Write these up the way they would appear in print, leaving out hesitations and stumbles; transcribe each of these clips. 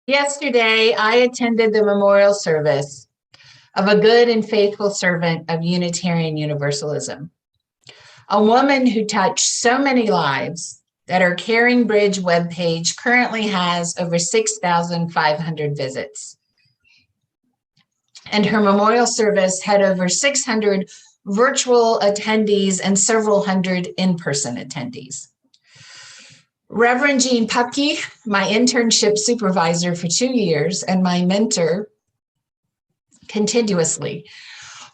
Yesterday, I attended the memorial service of a good and faithful servant of Unitarian Universalism, a woman who touched so many lives that her Caring Bridge webpage currently has over 6,500 visits. And her memorial service had over 600 virtual attendees and several hundred in-person attendees. Reverend Jean Pupke, my internship supervisor for 2 years and my mentor continuously,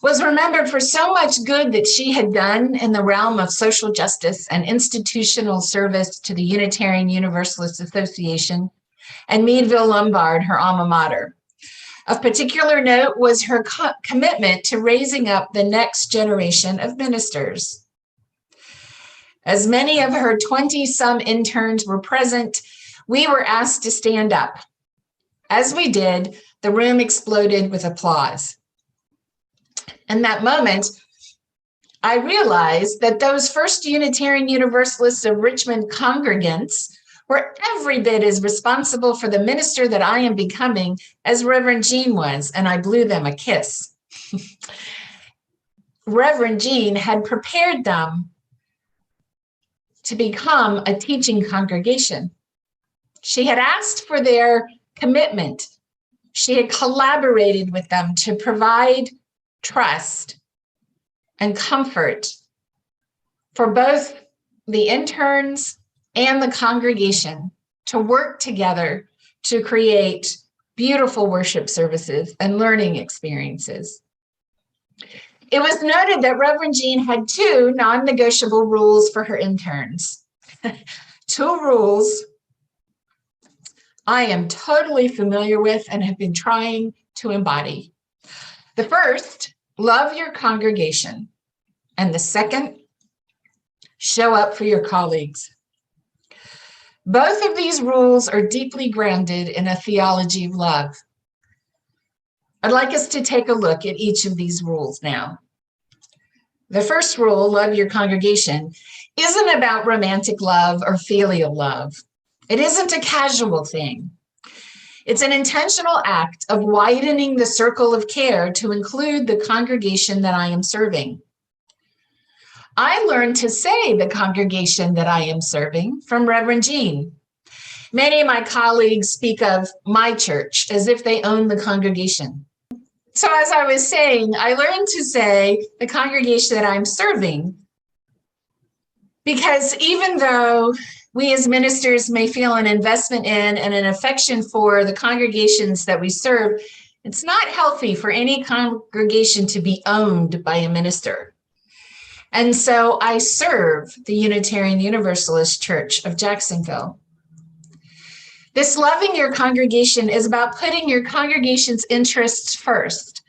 was remembered for so much good that she had done in the realm of social justice and institutional service to the Unitarian Universalist Association and Meadville Lombard, her alma mater. Of particular note was her commitment to raising up the next generation of ministers. As many of her 20-some interns were present, we were asked to stand up. As we did, the room exploded with applause. In that moment, I realized that those first Unitarian Universalists of Richmond congregants were every bit as responsible for the minister that I am becoming as Reverend Jean was, and I blew them a kiss. Reverend Jean had prepared them to become a teaching congregation. She had asked for their commitment. She had collaborated with them to provide trust and comfort for both the interns and the congregation to work together to create beautiful worship services and learning experiences. It was noted that Reverend Jean had 2 non-negotiable rules for her interns. 2 rules I am totally familiar with and have been trying to embody. The first, love your congregation. And the second, show up for your colleagues. Both of these rules are deeply grounded in a theology of love. I'd like us to take a look at each of these rules now. The first rule, love your congregation, isn't about romantic love or filial love. It isn't a casual thing. It's an intentional act of widening the circle of care to include the congregation that I am serving. I learned to say the congregation that I am serving from Reverend Jean. Many of my colleagues speak of my church as if they own the congregation. So as I was saying, I learned to say the congregation that I'm serving, because even though we as ministers may feel an investment in and an affection for the congregations that we serve, it's not healthy for any congregation to be owned by a minister. And so I serve the Unitarian Universalist Church of Jacksonville. This loving your congregation is about putting your congregation's interests first,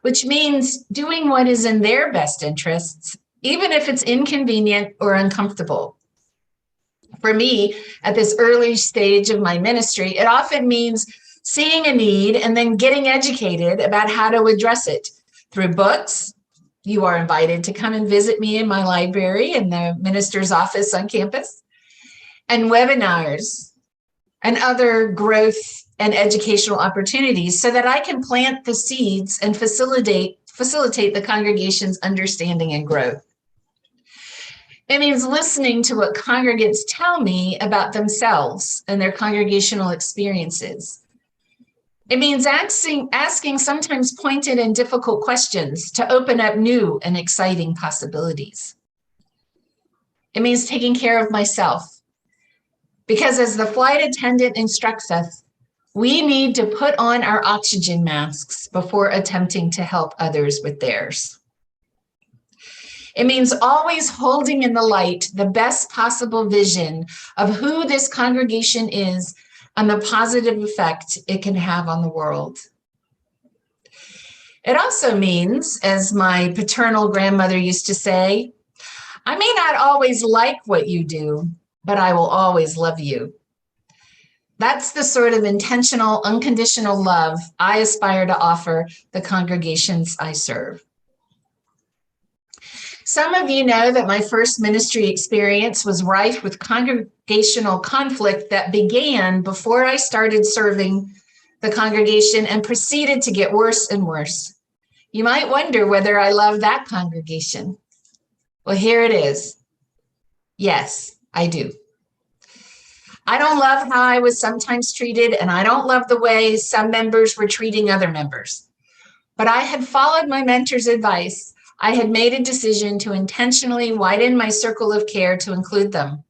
which means doing what is in their best interests, even if it's inconvenient or uncomfortable. For me, at this early stage of my ministry, it often means seeing a need and then getting educated about how to address it through books. You are invited to come and visit me in my library in the minister's office on campus, and webinars and other growth and educational opportunities so that I can plant the seeds and facilitate the congregation's understanding and growth. It means listening to what congregants tell me about themselves and their congregational experiences. It means asking sometimes pointed and difficult questions to open up new and exciting possibilities. It means taking care of myself, because as the flight attendant instructs us, we need to put on our oxygen masks before attempting to help others with theirs. It means always holding in the light the best possible vision of who this congregation is and the positive effect it can have on the world. It also means, as my paternal grandmother used to say, I may not always like what you do, but I will always love you. That's the sort of intentional, unconditional love I aspire to offer the congregations I serve. Some of you know that my first ministry experience was rife with congregational conflict that began before I started serving the congregation and proceeded to get worse and worse. You might wonder whether I love that congregation. Well, here it is. Yes, I do. I don't love how I was sometimes treated, and I don't love the way some members were treating other members. But I had followed my mentor's advice. I had made a decision to intentionally widen my circle of care to include them.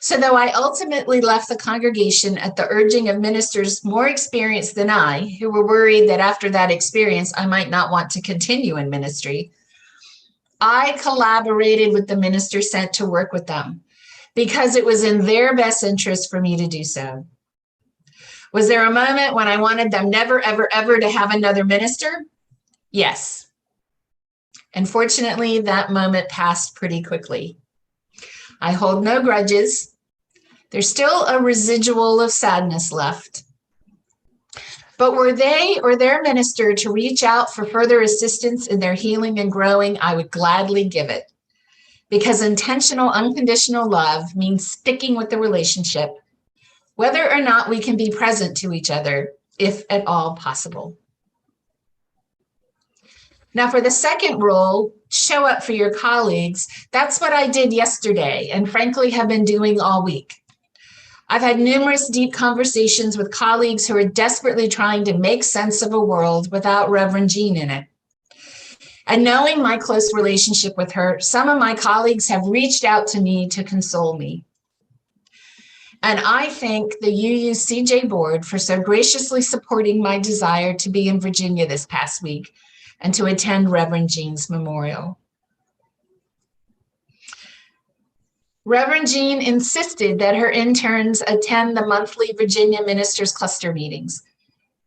So though I ultimately left the congregation at the urging of ministers more experienced than I, who were worried that after that experience, I might not want to continue in ministry, I collaborated with the minister sent to work with them because it was in their best interest for me to do so. Was there a moment when I wanted them never, ever, ever to have another minister? Yes. Unfortunately, that moment passed pretty quickly. I hold no grudges. There's still a residual of sadness left. But were they or their minister to reach out for further assistance in their healing and growing, I would gladly give it. Because intentional, unconditional love means sticking with the relationship, whether or not we can be present to each other, if at all possible. Now, for the second rule, show up for your colleagues. That's what I did yesterday and frankly have been doing all week. I've had numerous deep conversations with colleagues who are desperately trying to make sense of a world without Reverend Jean in it. And knowing my close relationship with her, some of my colleagues have reached out to me to console me. And I thank the UUCJ board for so graciously supporting my desire to be in Virginia this past week and to attend Reverend Jean's memorial. Reverend Jean insisted that her interns attend the monthly Virginia Ministers Cluster meetings.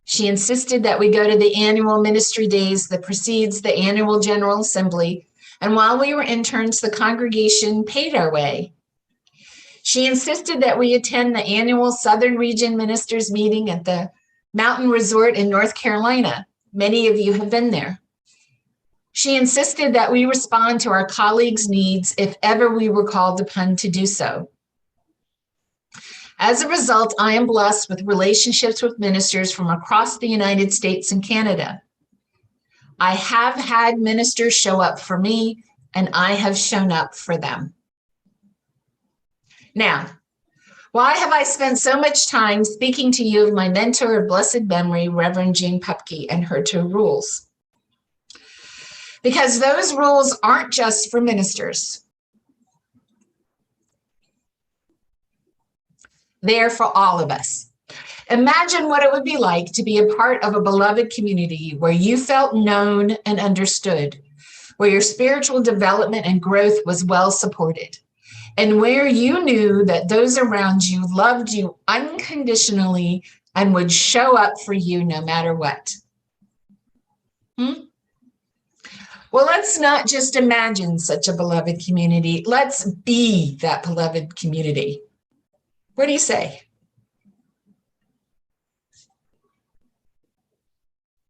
She insisted that we go to the annual ministry days that precedes the annual General Assembly, and while we were interns, the congregation paid our way. She insisted that we attend the annual Southern Region Ministers meeting at the Mountain Resort in North Carolina. Many of you have been there. She insisted that we respond to our colleagues' needs if ever we were called upon to do so. As a result, I am blessed with relationships with ministers from across the United States and Canada. I have had ministers show up for me, and I have shown up for them. Now, why have I spent so much time speaking to you of my mentor of blessed memory, Reverend Jean Pupke, and her 2 rules? Because those rules aren't just for ministers. They're for all of us. Imagine what it would be like to be a part of a beloved community where you felt known and understood, where your spiritual development and growth was well supported, and where you knew that those around you loved you unconditionally and would show up for you no matter what. Well, let's not just imagine such a beloved community. Let's be that beloved community. What do you say?